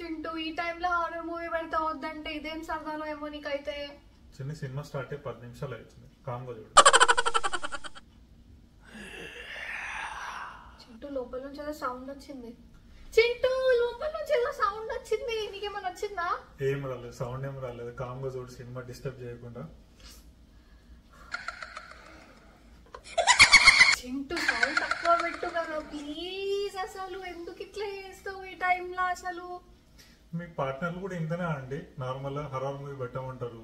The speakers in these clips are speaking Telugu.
చింటూ ఈ టైంలో హారర్ మూవీ పెడతా వద్దంటే ఇదేం సరదాలో ఏమో నీకైతే. చిన్న సినిమా స్టార్ట్ అయ్యి 10 నిమిషాలు అవుతుంది, కామ్గా చూడు. చింటూ లోపల నుంచి ఏదో సౌండ్ వచ్చింది. చింటూ లోపల నుంచి ఏదో సౌండ్ వచ్చింది, నీకేమైనా వచ్చిందా? ఏం రాలేదు, సౌండ్ ఏం రాలేదు, కామ్గా చూడు, సినిమా డిస్టర్బ్ చేయకుండా. చింటూ సౌండ్ తక్కువ పెట్టు కదా ప్లీజ్. అసలు ఎందుకు ఇట్లా చేస్తావు ఈ టైంలో? అసలు మీ పార్ట్నర్లు కూడా ఇంతనే అండి, నార్మల్ హర్రర్ మూవీ పెట్టమంటారు,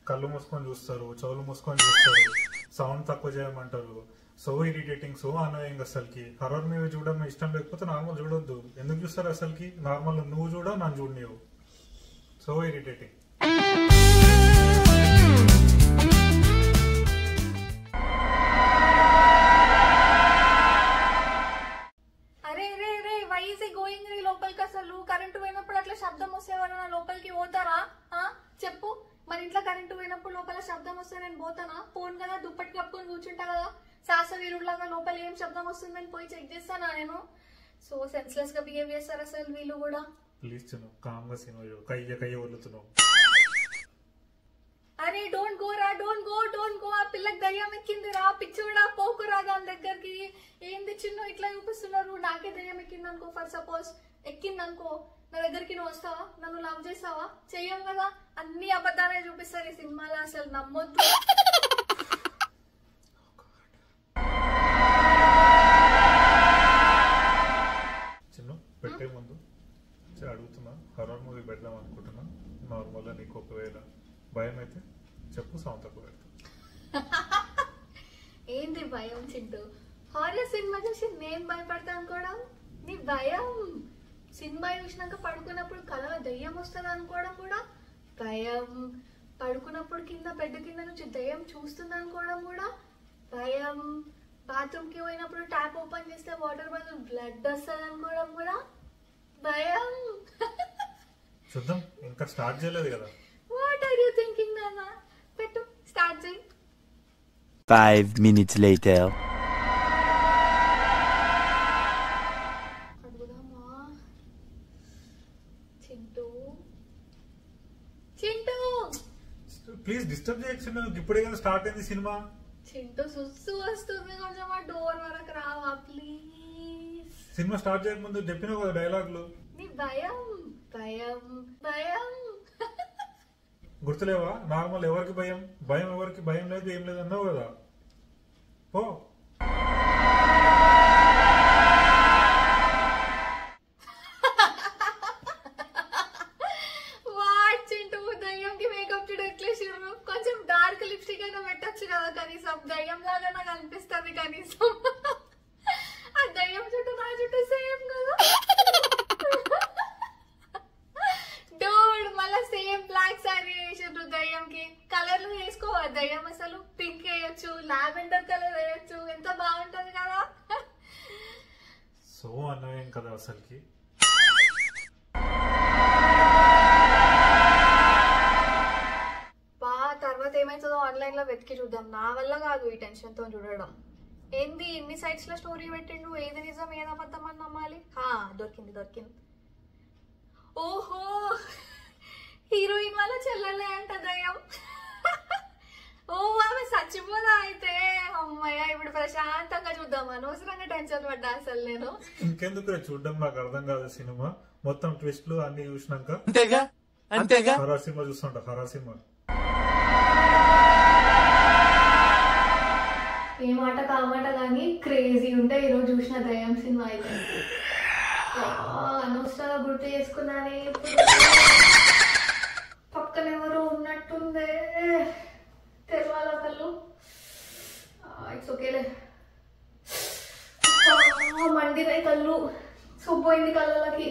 కళ్ళు మూసుకొని చూస్తారు, చెవులు మూసుకొని చూస్తారు, సౌండ్ తక్కువ చేయమంటారు. So irritating, so annoying. అసలుకి హర్రర్ మూవీ చూడడం ఇష్టం లేకపోతే నార్మల్ చూడొద్దు. ఎందుకు చూస్తారు అసలుకి? నార్మల్ నువ్వు చూడ, నన్ను చూడనివ్వు. So irritating. లోపలికి అసలు కరెంటు పోయినప్పుడు అట్లా శబ్దం వస్తే ఎవరైనా లోపలికి పోతారా? చెప్పు. మన ఇంట్లో కరెంటు పోయినప్పుడు లోపల శబ్దం వస్తే నేను పోతానా? పోను కదా, దుప్పటి కప్పుకొని కూర్చుంటా కదా, శాస్త్రవీరులాగా లోపల ఏం శబ్దం వస్తుందని పోయి చెక్ చేస్తానా నేను? సో సెన్స్లెస్ గా బిహేవ్ చేస్తారు అసలు వీళ్ళు కూడా. ప్లీజ్ చిన్న కామ్గా సినిమా కయ్య వదులుతున్నావు. అరే డోంట్ గో రా, డోంట్ గో. ఆ పిల్లకి దయ్యం ఎక్కింది రా, పిచ్చివిడా, పోకురా దాని దగ్గరికి. ఏంది చిన్న ఇట్లా చూపిస్తున్నారు? నాకే దయ్యం ఎక్కింది అనుకో, ఫర్ సపోజ్ ఎక్కింది అనుకో, నా దగ్గరికి నువ్వు వస్తావా? నన్ను లవ్ చేస్తావా? చెయ్యం కదా. అన్ని అబద్ధాలే చూపిస్తారు ఈ సినిమాలో, అసలు నమ్మొద్దు. చిన్న పెట్టే ముందు అడుగుతున్నా, హర్రర్ మూవీ పెడదాం అనుకుంటున్నా. నార్మల్ గా నీకు ఒకవేళ భయం అయితే చెప్పు, సౌండ్ తక్కువ పెడతా. ఏంటి భయం చింటూ? హారర్ సినిమా చూసి నేను భయపడతా అనుకోవడం నీ భయం. సినిమా చూసినాక పడుకున్నప్పుడు కలలో దయ్యం వస్తుంది అనుకోవడం కూడా భయం. పడుకున్నప్పుడు కింద బెడ్ కింద నుంచి దయ్యం చూస్తుంది అనుకోవడం కూడా భయం. బాత్రూమ్ కి పోయినప్పుడు ట్యాప్ ఓపెన్ చేస్తే వాటర్ బదులు బ్లడ్ వస్తుంది అనుకోవడం కూడా భయం. చూద్దాం, ఇంకా స్టార్ట్ చేయలేదు కదా. వాట్ ఆర్ యూ థింకింగ్ నాన్న? పెట్టు, స్టార్ట్ చేయి. 5 minutes later. అడుగుదామా? చింటూ చింటూ ప్లీజ్ డిస్టర్బ్ చేయకుండా, ఇప్పుడే కదా స్టార్ట్ అయింది సినిమా. చింటూ సుస్సు వస్తుంది, కొంచెం ఆ డోర్ వరకు రావా ప్లీజ్? సినిమా స్టార్ట్ చేయక ముందు చెప్పిన కదా డైలాగులు. నీ భయం భయం భయం గుర్తులేవా? నార్మల్ ఎవరికి భయం, భయం ఎవరికి భయం లేదు, ఏం లేదు అన్నావు కదా. ఓ వాట్ చింటూ, దయ్యంకి మేకప్ చూడ ఎట్లేసారు? కొంచెం డార్క్ లిప్స్టిక్ అయినా పెట్టచ్చు కదా కనీసం, దయ్యం లాగా నాకు అనిపిస్తుంది కనీసం. ఆ దయ్యం చుట్టూ నా చుట్టూ సేమ్ కదా. డూడ్ మళ్ళా సేమ్ బ్లాక్ సారీ వేసారు దయ్యంకి. కలర్లు వేసుకోవా దయ్యం? అసలు పింక్ వేయచ్చు, లావెండర్ కలర్ వేయచ్చు, ఎంత బాగుంటది కదా. సో అన్నయం కదా అసలుకి. తర్వాత ఏమైతుందో ఆన్లైన్ లో వెతికి చూద్దాం. నా వల్ల కాదు ఈ టెన్షన్ తో చూడడం. ఏంది ఎన్ని సైట్స్ లో స్టోరీ పెట్టిండు, ఏది నిజం ఏది అబద్ధం అని నమ్మాలి? దొరికింది. ఓహో, హీరోయిన్ వల్ల చెల్లెలే అంట దయ్యం. ఓ ఆమె చచ్చిపోదా అయితే? అమ్మయ్య, ఇప్పుడు ప్రశాంతంగా చూద్దాం, అనవసరంగా టెన్షన్ పడ్డా అసలు నేను. ఇంకెందుకు చూడడం, నాకు అర్థం కాదు సినిమా మొత్తం ట్విస్ట్లు అన్ని చూసినాక. అంతేగా హర్రర్ సినిమా చూస్తుంటా, హర్రర్ సినిమా. ఏ మాట కామాట కానీ క్రేజీ ఉంటే ఈరోజు చూసిన దయ్యం సినిమా అయితే. అనవసరంగా గుర్తు చేసుకున్నానే. పక్కన ఎవరో ఉన్నట్టుందే, తెరవాల కళ్ళు. ఇట్స్ ఓకేలే. మండినాయి కళ్ళు, సూపోయింది కళ్ళకి.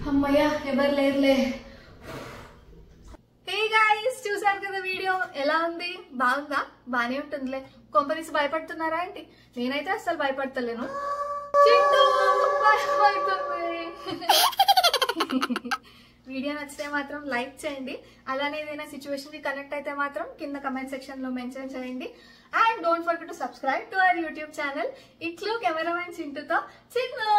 అమ్మయ్యా, ఎవరు లేరులే. హే గైస్, చూసారు కదా వీడియో, ఎలా ఉంది? బాగుందా? బానే ఉంటుందిలే. కొంపనీసి భయపడుతున్నారా ఏంటి? నేనైతే అస్సలు భయపడతలేను. వీడియో నచ్చితే మాత్రం లైక్ చేయండి. అలానే ఏదైనా సిచ్యువేషన్ కి కనెక్ట్ అయితే మాత్రం కింద కమెంట్ సెక్షన్ లో మెన్షన్ చేయండి. And don't forget to subscribe to our YouTube channel ఇట్లు కెమెరామెన్ చింటూతో చిన్ను.